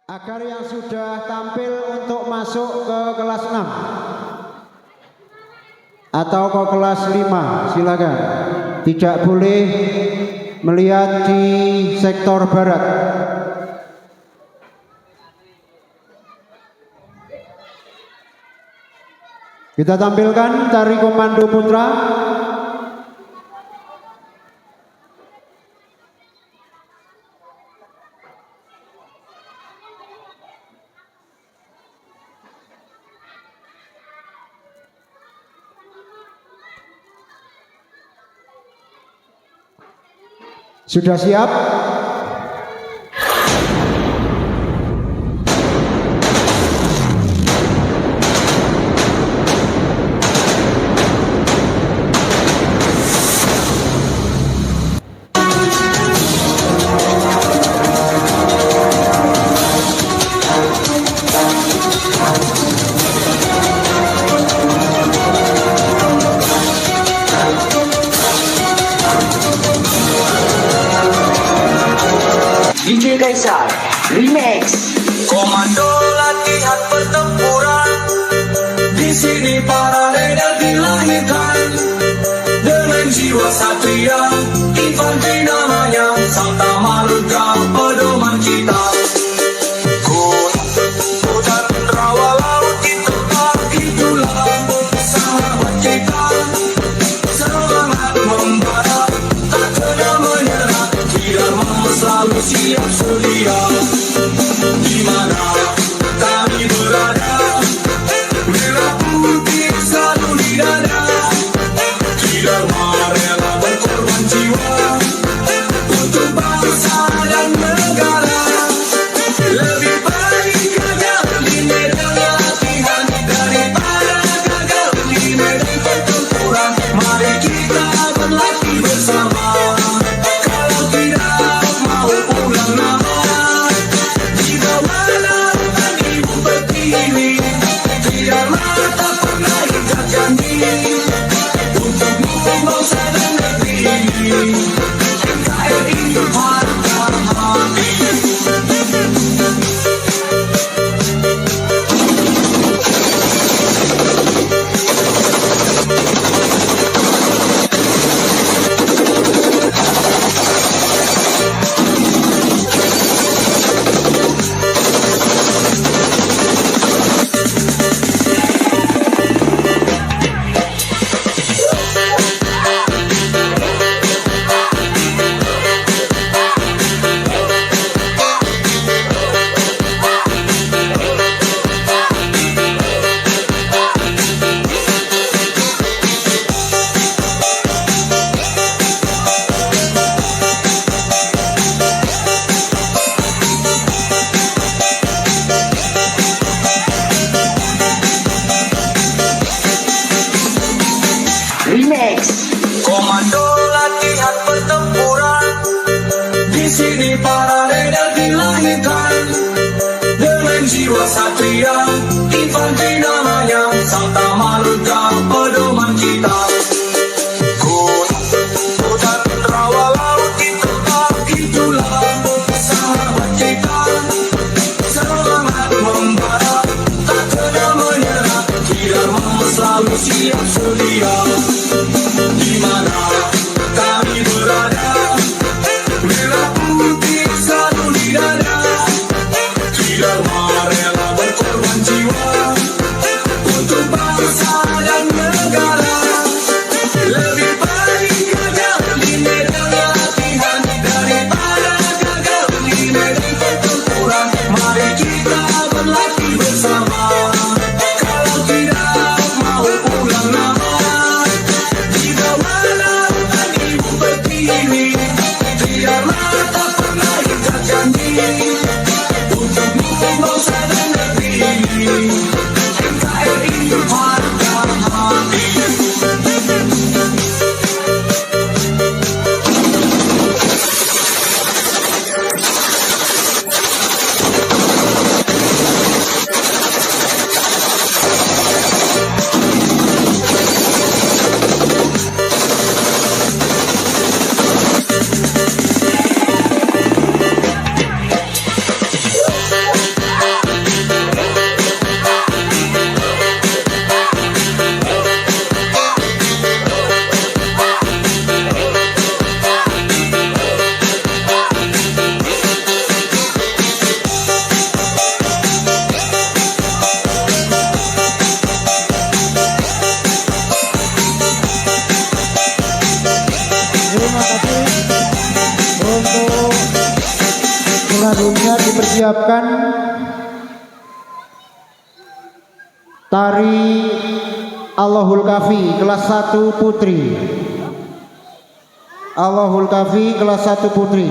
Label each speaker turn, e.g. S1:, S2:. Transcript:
S1: Agar yang sudah tampil untuk masuk ke kelas 6 atau ke kelas 5 silakan. Tidak boleh melihat di sektor barat. Kita tampilkan tari komando putra. Sudah siap?
S2: DJ Kaisar Remix.
S3: Komando latihan pertempuran, di sini para leader dilahirkan dengan jiwa satria. Infanteri namanya, Santa Maruga pedoman kita. Hutan rawa laut kita, itulah sahabat kita. Semangat membara, tak kena menyerah, tidak mau selalu siap sedia. Di mana kami berada, merah putih selalu di dada. Tidak rela berkorban jiwa untuk bangsa dan negara. Lebih baik gagal di medan latihan daripada gagal di medan pertempuran. Mari kita berlatih bersama. Kalau tidak mau pulang nama, jika walaupun ibu pertiwi, biarlah tak pernah ikat janji untuk bangsa dan negeri. NKRI harga mati.
S2: Remix.
S3: Komando latihan pertempuran, di sini para leader dilahirkan dengan jiwa satria. Infanteri namanya, Santa Maruga pedoman kita. Hutan rawa laut kita, itulah sahabat kita. Semangat membara, tak kena menyerah, tidak mau selalu siap sedia. Di mana kami berada, merah putih selalu di dada. Tidak rela berkorban jiwa untuk bangsa dan negara. Lebih baik gagal di medan latihan daripada gagal di medan pertempuran. Mari kita berlatih bersama. Kalau tidak mau pulang nama, jika walaupun ibu pertiwi, biarlah tak pernah ikat janji untuk bangsa dan negeri. NKRI harga mati.
S1: dipersiapkan tari Allahul Kafi kelas 1 putri. Allahul Kafi kelas 1 putri.